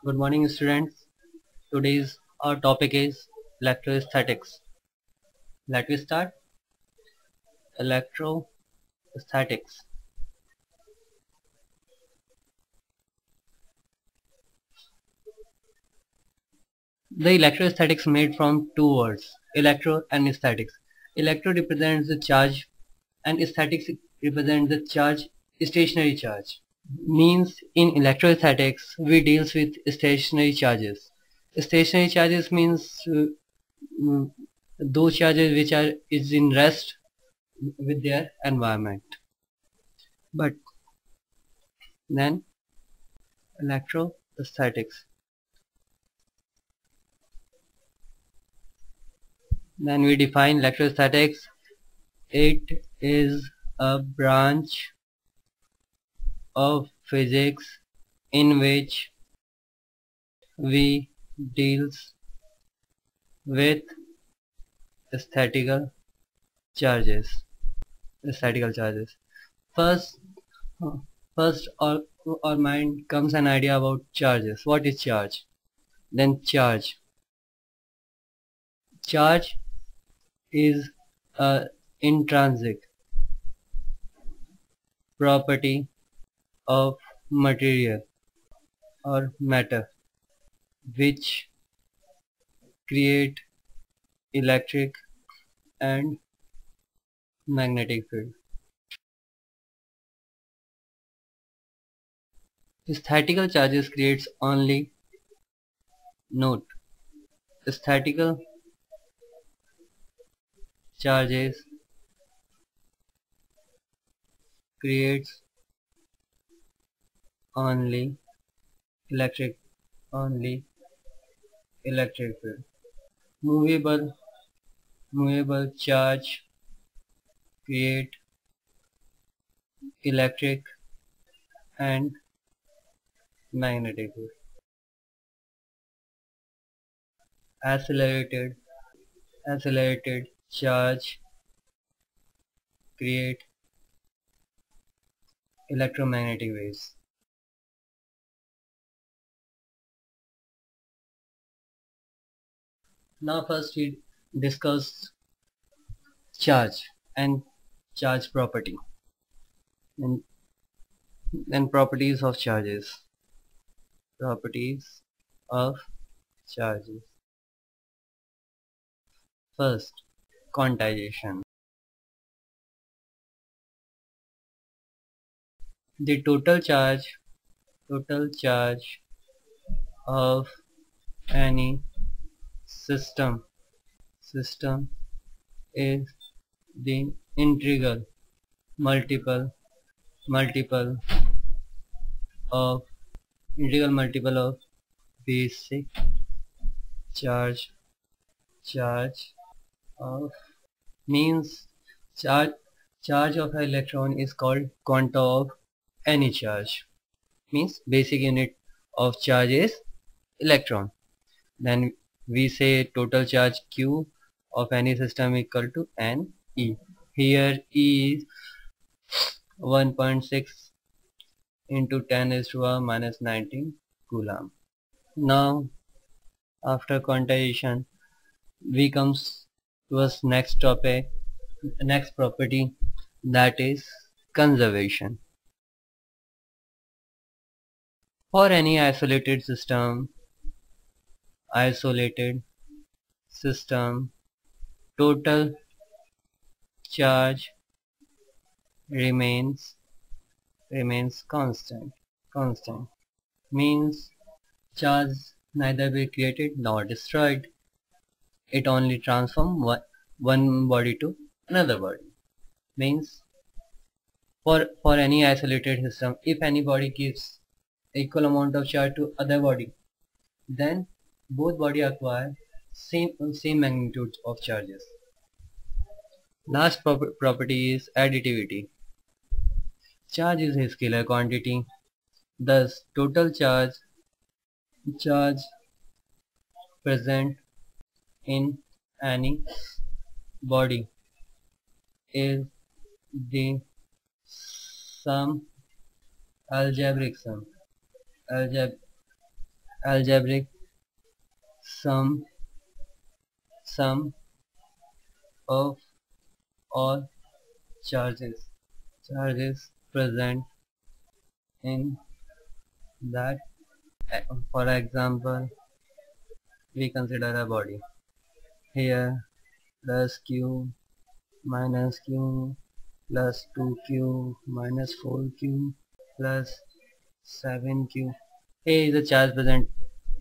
Good morning, students. Today's our topic is electroaesthetics. Let me start. Electroaesthetics. The electroaesthetics made from two words, electro and aesthetics. Electro represents the charge and aesthetics represents the charge, stationary charge. Means in electroaesthetics we deals with stationary charges. Stationary charges means mm, those charges which are is in rest with their environment. But then electroaesthetics. Then we define electroaesthetics. It is a branch of physics in which we deals with aesthetical charges. Aesthetical charges. First, first our mind comes an idea about charges. What is charge? Then charge. Charge is a intrinsic property of material or matter which create electric and magnetic field. Aesthetical charges creates only note. Aesthetical charges creates only electric field. Movable charge create electric and magnetic field. Accelerated charge create electromagnetic waves. Now first we discuss charge and charge property and then properties of charges. Properties of charges. First, quantization. The total charge of any system is the integral multiple of basic charge of means charge of an electron is called quanta of any charge, means basic unit of charge is electron. Then we say total charge Q of any system equal to NE. Here E is 1.6 into 10 raised to the minus 19 coulomb. Now after quantization we comes to us next topic, next property, that is conservation. For any isolated system, total charge remains constant. Means charge neither be created nor destroyed. It only transforms one body to another body. Means for any isolated system, if any body gives equal amount of charge to other body, then both body acquire same magnitude of charges. Last property is additivity. Charge is a scalar quantity, thus total charge present in any body is the algebraic sum algebraic sum of all charges present in that. For example, we consider a body. Here plus q minus q plus 2q minus 4q plus 7q. Here is the charge present.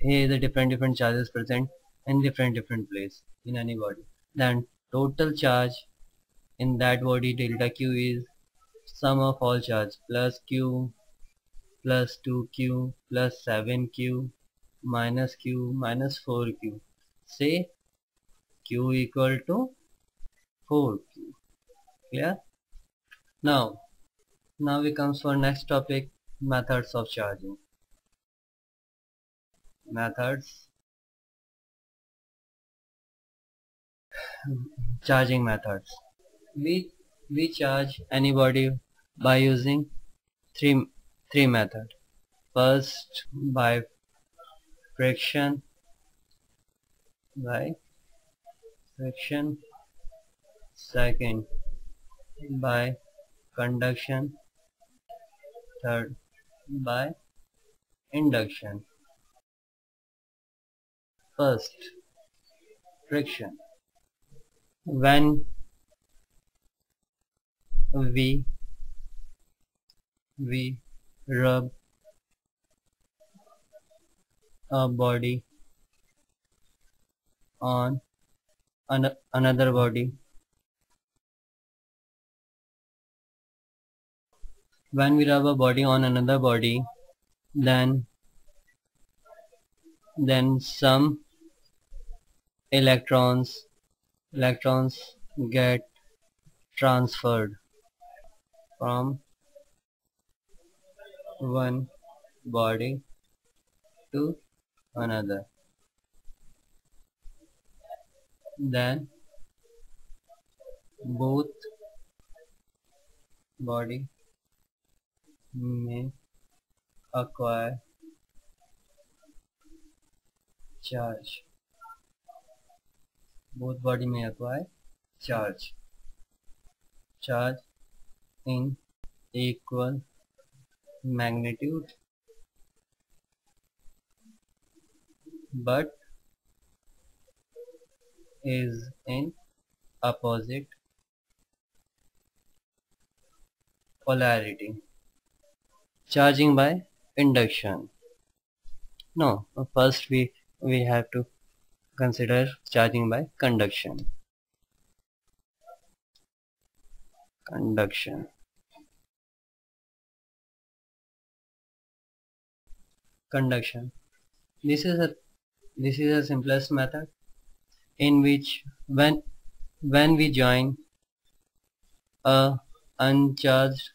Here is the different charges present in different place in any body. Then total charge in that body delta q is sum of all charge plus q plus 2q plus 7q minus 4q. Say q equal to 4q. Clear? Now we comes for next topic, methods of charging. Charging methods. We charge anybody by using three methods. First by friction, second by conduction, third by induction. First, friction. When we rub a body on another body, when we rub a body on another body, then some electrons get transferred from one body to another. Then both body may acquire charge. Both body may acquire charge in equal magnitude, but is in opposite polarity. Charging by induction. No, first we have to consider charging by conduction. Conduction. This is the simplest method in which when we join a uncharged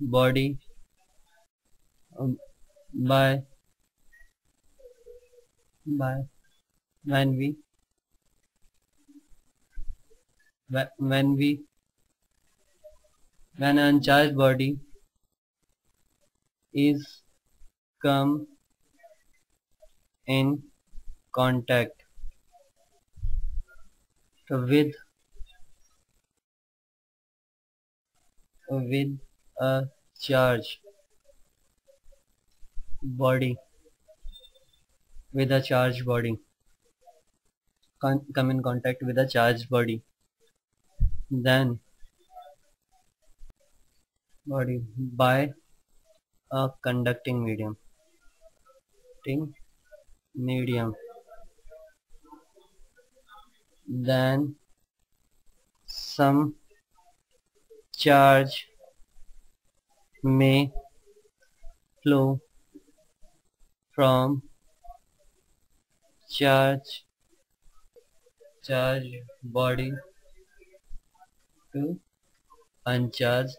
body by when an uncharged body is come in contact with a charged body, come in contact with a charged body, then body by a conducting medium, then some charge may flow from charged body to uncharged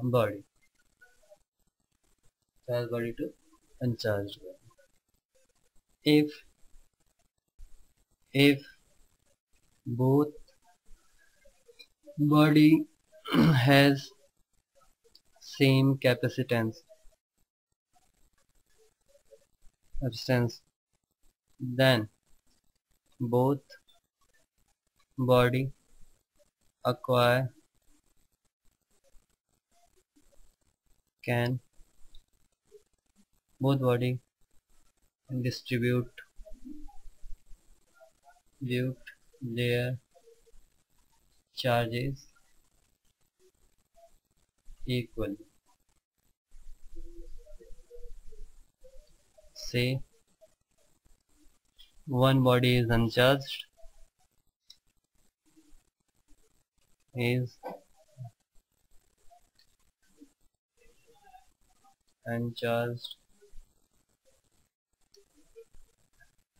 body. If both body has same capacitance, resistance. Then both body acquire can both body distribute their charges equally. Say one body is uncharged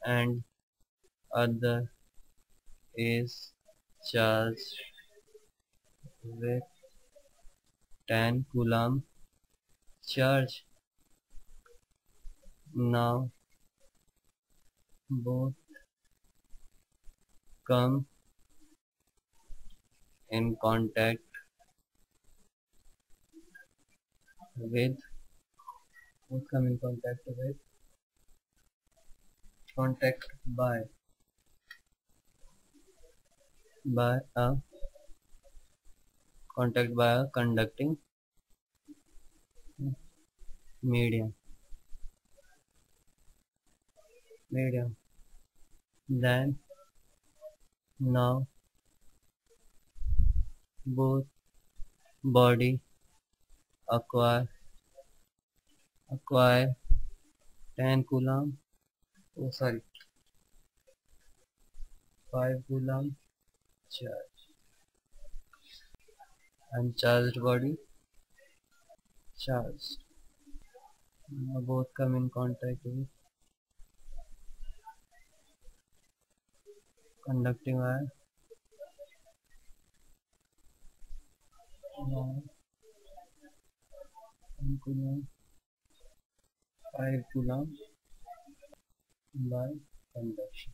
and other is charged with 10 coulomb charge. Now both come in contact with contact by a conducting medium. Then now both body acquire 10 coulomb 5 coulomb charge. Uncharged body charged. Now both come in contact with conducting wire. Now 10 coulomb 5 coulomb by conduction.